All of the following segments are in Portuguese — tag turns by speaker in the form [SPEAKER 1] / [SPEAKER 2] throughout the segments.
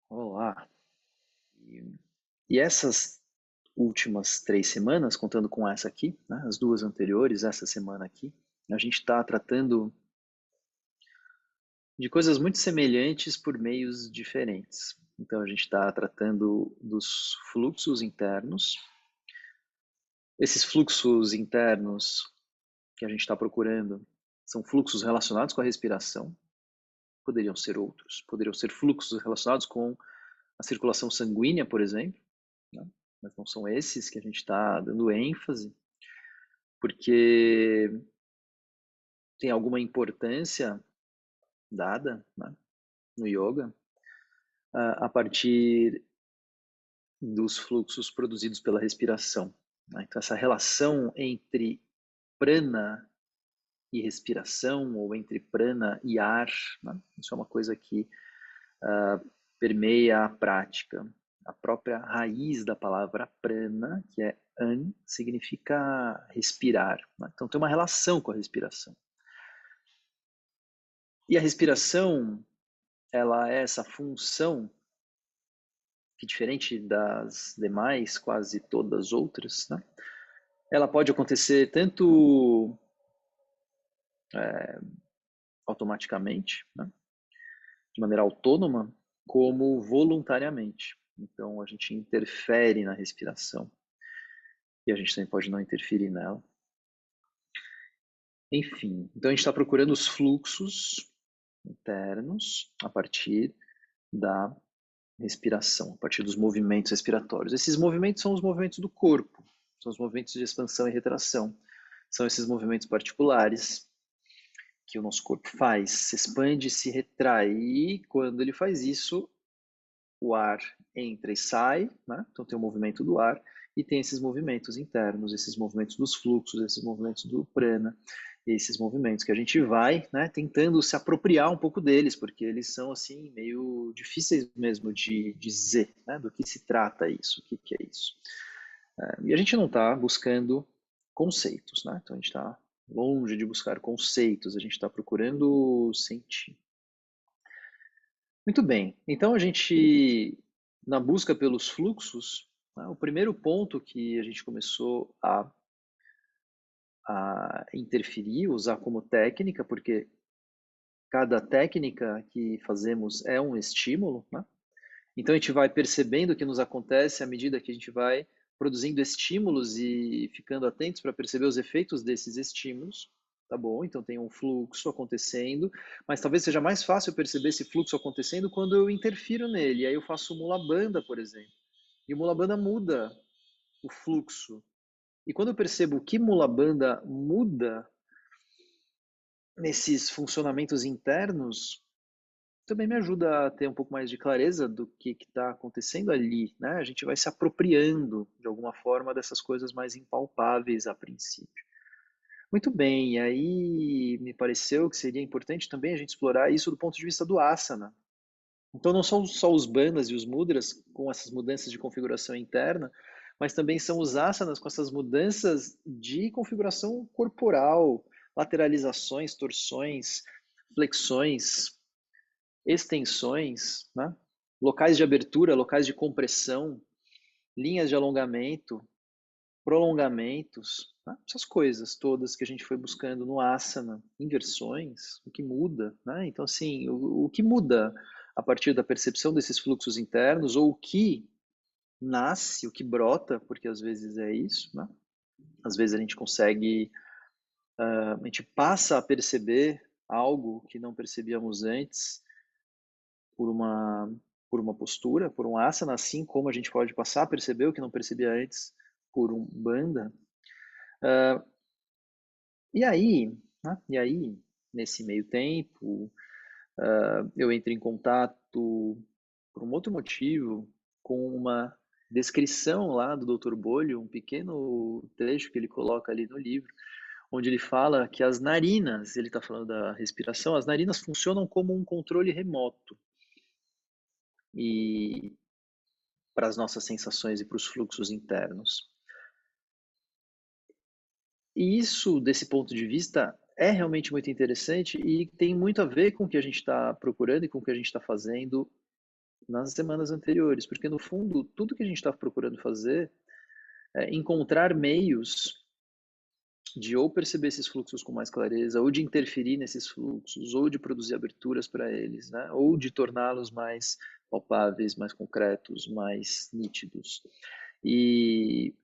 [SPEAKER 1] Olá. E e essas últimas 3 semanas, contando com essa aqui, né, as 2 anteriores, essa semana aqui, a gente está tratando de coisas muito semelhantes por meios diferentes. Então a gente está tratando dos fluxos internos. Esses fluxos internos que a gente está procurando são fluxos relacionados com a respiração, poderiam ser outros, poderiam ser fluxos relacionados com a circulação sanguínea, por exemplo, né? Mas não são esses que a gente está dando ênfase, porque tem alguma importância dada, né, no yoga, a partir dos fluxos produzidos pela respiração, né? Então essa relação entre prana e respiração, ou entre prana e ar, né? Isso é uma coisa que permeia a prática. A própria raiz da palavra prana, que é an, significa respirar, né? Então tem uma relação com a respiração. E a respiração, ela é essa função que, diferente das demais, quase todas outras, né, ela pode acontecer tanto automaticamente, né, de maneira autônoma, como voluntariamente. Então a gente interfere na respiração e a gente também pode não interferir nela. Enfim, então a gente está procurando os fluxos internos a partir da respiração, a partir dos movimentos respiratórios. Esses movimentos são os movimentos do corpo, são os movimentos de expansão e retração. São esses movimentos particulares que o nosso corpo faz, se expande, se retrai, e quando ele faz isso, o ar entra e sai, né? Então tem o movimento do ar, e tem esses movimentos internos, esses movimentos dos fluxos, esses movimentos do prana, esses movimentos que a gente vai, né, tentando se apropriar um pouco deles, porque eles são assim meio difíceis mesmo de dizer, né, do que se trata isso, o que, que é isso. E a gente não está buscando conceitos, né? Então a gente está longe de buscar conceitos, a gente está procurando sentir. Muito bem, então a gente, na busca pelos fluxos, né, o primeiro ponto que a gente começou a interferir, usar como técnica, porque cada técnica que fazemos é um estímulo, né? Então a gente vai percebendo o que nos acontece à medida que a gente vai produzindo estímulos e ficando atentos para perceber os efeitos desses estímulos, tá bom? Então tem um fluxo acontecendo, mas talvez seja mais fácil perceber esse fluxo acontecendo quando eu interfiro nele. Aí eu faço o Mula Bandha, por exemplo. E o Mula Bandha muda o fluxo. E quando eu percebo que Mula Bandha muda nesses funcionamentos internos, também me ajuda a ter um pouco mais de clareza do que está acontecendo ali, né? A gente vai se apropriando de alguma forma dessas coisas mais impalpáveis a princípio. Muito bem, e aí me pareceu que seria importante também a gente explorar isso do ponto de vista do asana. Então não são só os bandhas e os mudras com essas mudanças de configuração interna, mas também são os asanas com essas mudanças de configuração corporal, lateralizações, torções, flexões, extensões, né? Locais de abertura, locais de compressão, linhas de alongamento, prolongamentos, né? Essas coisas todas que a gente foi buscando no asana, inversões, o que muda, né? Então, assim, o que muda a partir da percepção desses fluxos internos, ou o que nasce, o que brota, porque às vezes é isso, né? Às vezes a gente consegue, a gente passa a perceber algo que não percebíamos antes, por uma, por uma postura, por um asana, assim como a gente pode passar a perceber o que não percebia antes por um bandha. E aí, né, nesse meio tempo, eu entro em contato, por um outro motivo, com uma descrição lá do Dr. Bolho, um pequeno trecho que ele coloca ali no livro, onde ele fala que as narinas, ele está falando da respiração, as narinas funcionam como um controle remoto. E para as nossas sensações e para os fluxos internos. E isso, desse ponto de vista, é realmente muito interessante e tem muito a ver com o que a gente está procurando e com o que a gente está fazendo nas semanas anteriores, porque no fundo, tudo que a gente está procurando fazer é encontrar meios de ou perceber esses fluxos com mais clareza, ou de interferir nesses fluxos, ou de produzir aberturas para eles, né? Ou de torná-los mais palpáveis, mais concretos, mais nítidos. E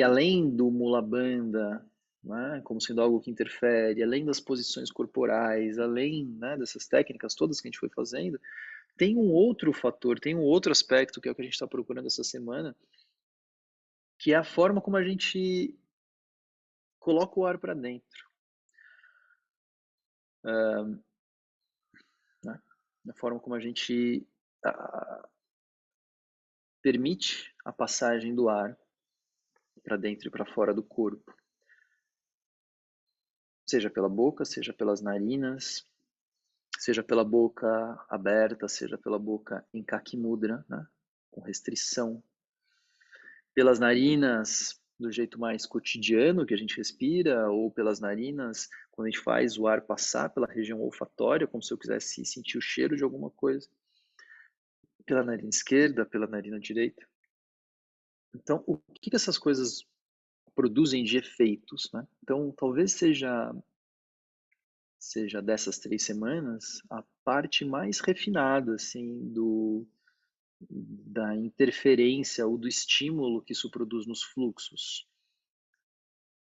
[SPEAKER 1] além do mula bandha, né, como sendo algo que interfere, além das posições corporais, além, né, dessas técnicas todas que a gente foi fazendo, tem um outro fator, tem um outro aspecto que é o que a gente está procurando essa semana, que é a forma como a gente coloca o ar para dentro. Né? A forma como a gente permite a passagem do ar para dentro e para fora do corpo. Seja pela boca, seja pelas narinas, seja pela boca aberta, seja pela boca em Kaki Mudra, né? Com restrição. Pelas narinas, do jeito mais cotidiano que a gente respira, ou pelas narinas, quando a gente faz o ar passar pela região olfatória, como se eu quisesse sentir o cheiro de alguma coisa. Pela narina esquerda, pela narina direita. Então, o que essas coisas produzem de efeitos, né? Então, talvez seja dessas 3 semanas a parte mais refinada, assim, da interferência ou do estímulo que isso produz nos fluxos.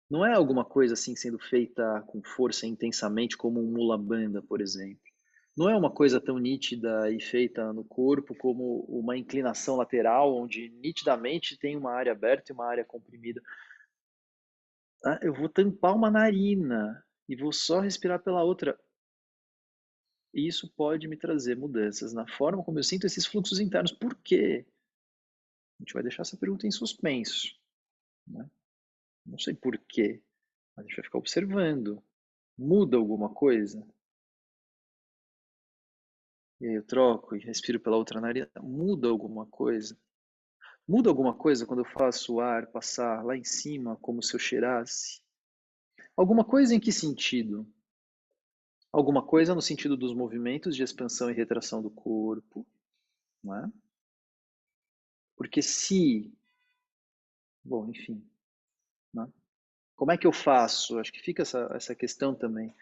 [SPEAKER 1] Não é alguma coisa assim sendo feita com força intensamente como um mula bandha, por exemplo. Não é uma coisa tão nítida e feita no corpo como uma inclinação lateral, onde nitidamente tem uma área aberta e uma área comprimida. Ah, eu vou tampar uma narina e vou só respirar pela outra. E isso pode me trazer mudanças na forma como eu sinto esses fluxos internos. Por quê? A gente vai deixar essa pergunta em suspenso. Né? Não sei por quê, mas a gente vai ficar observando. Muda alguma coisa? E aí eu troco e respiro pela outra narina. Muda alguma coisa? Muda alguma coisa quando eu faço o ar passar lá em cima, como se eu cheirasse? Alguma coisa em que sentido? Alguma coisa no sentido dos movimentos de expansão e retração do corpo, não é? Porque se, bom, enfim, né? Como é que eu faço? Acho que fica essa questão também.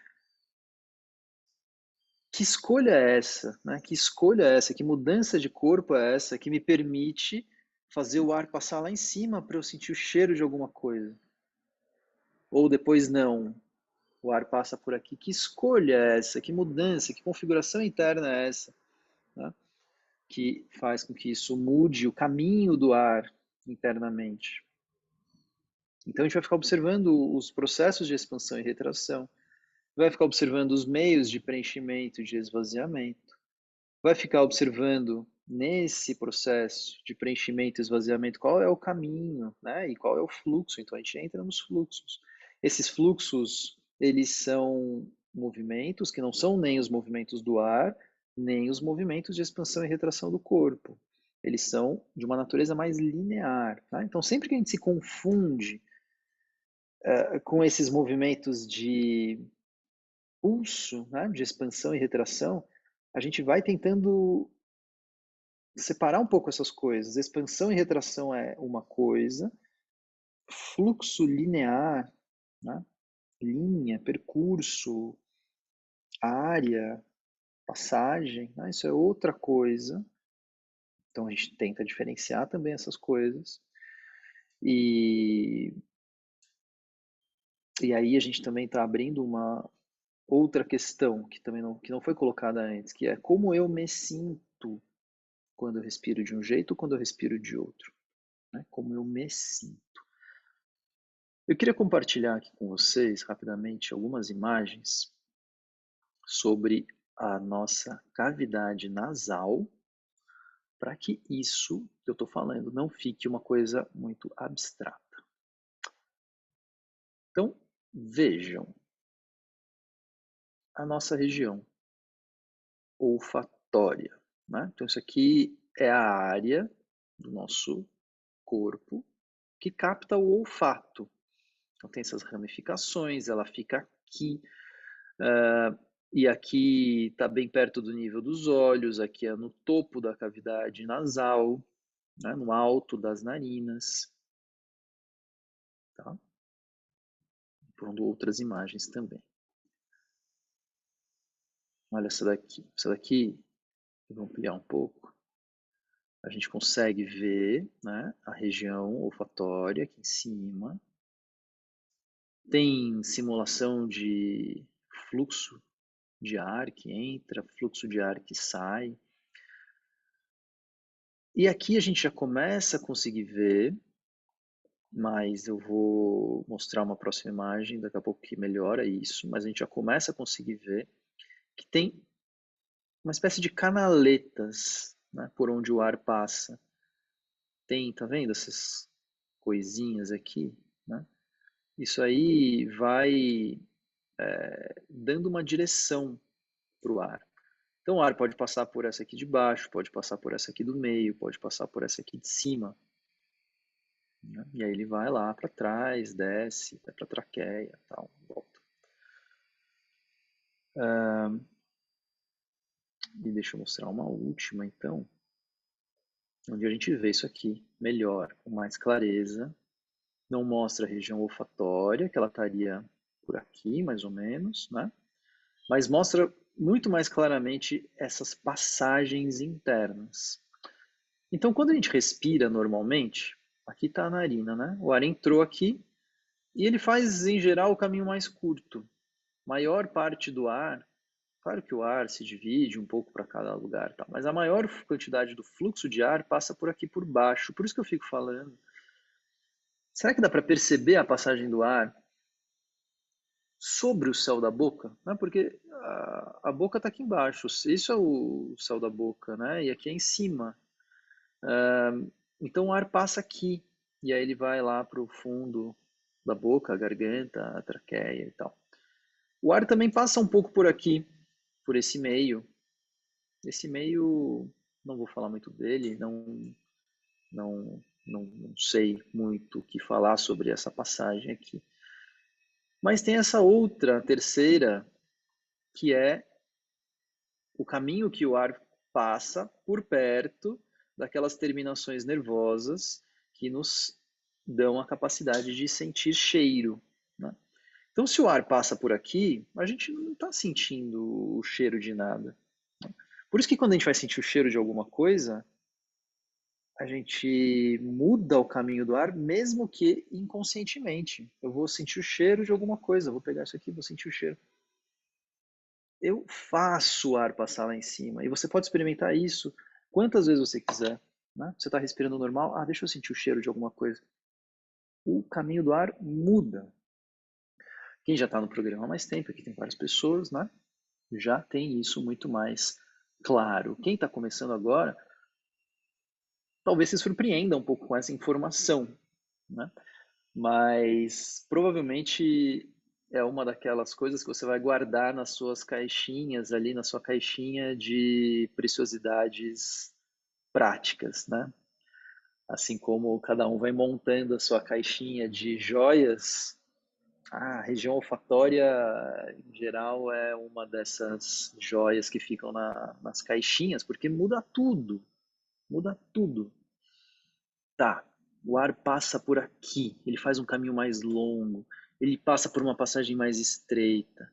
[SPEAKER 1] Que escolha é essa? Né? Que escolha é essa? Que mudança de corpo é essa que me permite fazer o ar passar lá em cima para eu sentir o cheiro de alguma coisa? Ou depois não, o ar passa por aqui. Que escolha é essa? Que mudança, que configuração interna é essa? Né? Que faz com que isso mude o caminho do ar internamente. Então a gente vai ficar observando os processos de expansão e retração, vai ficar observando os meios de preenchimento e de esvaziamento, vai ficar observando nesse processo de preenchimento e esvaziamento qual é o caminho, né? E qual é o fluxo. Então a gente entra nos fluxos. Esses fluxos, eles são movimentos que não são nem os movimentos do ar, nem os movimentos de expansão e retração do corpo. Eles são de uma natureza mais linear. Tá? Então sempre que a gente se confunde com esses movimentos de pulso, né, de expansão e retração, a gente vai tentando separar um pouco essas coisas. Expansão e retração é uma coisa, fluxo linear, né, linha, percurso, área, passagem, né, isso é outra coisa. Então a gente tenta diferenciar também essas coisas. E aí a gente também está abrindo uma outra questão que também não foi colocada antes, que é como eu me sinto quando eu respiro de um jeito ou quando eu respiro de outro. Né? Como eu me sinto. Eu queria compartilhar aqui com vocês, rapidamente, algumas imagens sobre a nossa cavidade nasal, para que isso que eu estou falando não fique uma coisa muito abstrata. Então, vejam a nossa região olfatória. Né? Então, isso aqui é a área do nosso corpo que capta o olfato. Então, tem essas ramificações, ela fica aqui. E aqui está bem perto do nível dos olhos, aqui é no topo da cavidade nasal, né, no alto das narinas. Tá? Pondo outras imagens também. Olha essa daqui. Essa daqui, eu vou ampliar um pouco. A gente consegue ver, né, a região olfatória aqui em cima. Tem simulação de fluxo de ar que entra, fluxo de ar que sai. E aqui a gente já começa a conseguir ver, mas eu vou mostrar uma próxima imagem daqui a pouco que melhora isso, mas a gente já começa a conseguir ver que tem uma espécie de canaletas, né, por onde o ar passa. Tem, tá vendo essas coisinhas aqui, né? Isso aí vai dando uma direção para o ar. Então o ar pode passar por essa aqui de baixo, pode passar por essa aqui do meio, pode passar por essa aqui de cima, né? E aí ele vai lá para trás, desce, vai para a traqueia, tal, volta. E deixa eu mostrar uma última, então, onde a gente vê isso aqui melhor, com mais clareza. Não mostra a região olfatória, que ela estaria por aqui, mais ou menos, né? Mas mostra muito mais claramente essas passagens internas. Então, quando a gente respira normalmente, aqui está a narina, né? O ar entrou aqui e ele faz, em geral, o caminho mais curto. Maior parte do ar, claro que o ar se divide um pouco para cada lugar, tá? Mas a maior quantidade do fluxo de ar passa por aqui por baixo. Por isso que eu fico falando. Será que dá para perceber a passagem do ar sobre o céu da boca? Né? Porque a boca está aqui embaixo. Isso é o céu da boca, né? E aqui é em cima. Então o ar passa aqui. E aí ele vai lá para o fundo da boca, a garganta, a traqueia e tal. O ar também passa um pouco por aqui, por esse meio. Esse meio, não vou falar muito dele, não sei muito o que falar sobre essa passagem aqui. Mas tem essa outra, terceira, que é o caminho que o ar passa por perto daquelas terminações nervosas que nos dão a capacidade de sentir cheiro, né? Então, se o ar passa por aqui, a gente não está sentindo o cheiro de nada. Por isso que quando a gente vai sentir o cheiro de alguma coisa, a gente muda o caminho do ar, mesmo que inconscientemente. Eu vou sentir o cheiro de alguma coisa, vou pegar isso aqui, vou sentir o cheiro. Eu faço o ar passar lá em cima. E você pode experimentar isso quantas vezes você quiser. Né? Você está respirando normal, deixa eu sentir o cheiro de alguma coisa. O caminho do ar muda. Quem já está no programa há mais tempo, aqui tem várias pessoas, né? Já tem isso muito mais claro. Quem está começando agora, talvez se surpreenda um pouco com essa informação, né? Mas provavelmente é uma daquelas coisas que você vai guardar nas suas caixinhas, ali na sua caixinha de preciosidades práticas, né? Assim como cada um vai montando a sua caixinha de joias, a região olfatória, em geral, é uma dessas joias que ficam nas caixinhas, porque muda tudo, muda tudo. Tá, o ar passa por aqui, ele faz um caminho mais longo, ele passa por uma passagem mais estreita,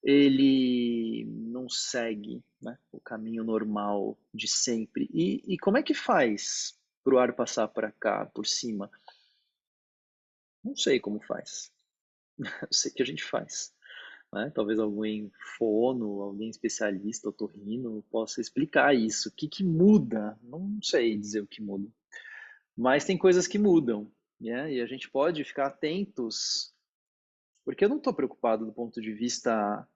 [SPEAKER 1] ele não segue, né, o caminho normal de sempre. E como é que faz para o ar passar para cá, por cima? Não sei como faz, eu sei que a gente faz. Né? Talvez alguém fono, alguém especialista, otorrino, possa explicar isso. O que que muda? Não sei dizer o que muda. Mas tem coisas que mudam, né? E a gente pode ficar atentos, porque eu não estou preocupado do ponto de vista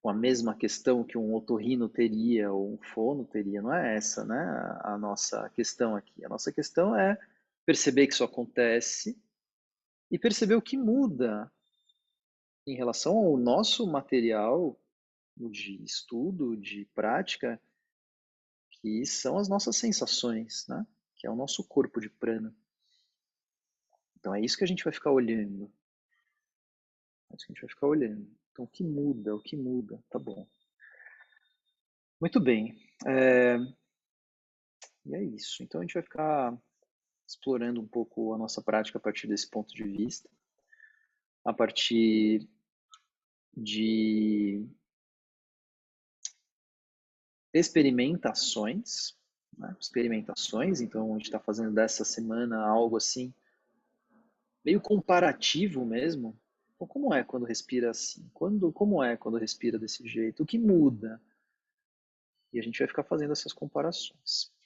[SPEAKER 1] com a mesma questão que um otorrino teria ou um fono teria, não é essa, né? A nossa questão aqui. A nossa questão é perceber que isso acontece e perceber o que muda em relação ao nosso material de estudo, de prática, que são as nossas sensações, né? Que é o nosso corpo de prana. Então é isso que a gente vai ficar olhando. É isso que a gente vai ficar olhando. Então, o que muda? O que muda? Tá bom. Muito bem. E é isso. Então, a gente vai ficar explorando um pouco a nossa prática a partir desse ponto de vista, a partir de experimentações, né? Experimentações. Então, a gente está fazendo dessa semana algo assim, meio comparativo mesmo. Então, como é quando respira assim? Como é quando respira desse jeito? O que muda? E a gente vai ficar fazendo essas comparações.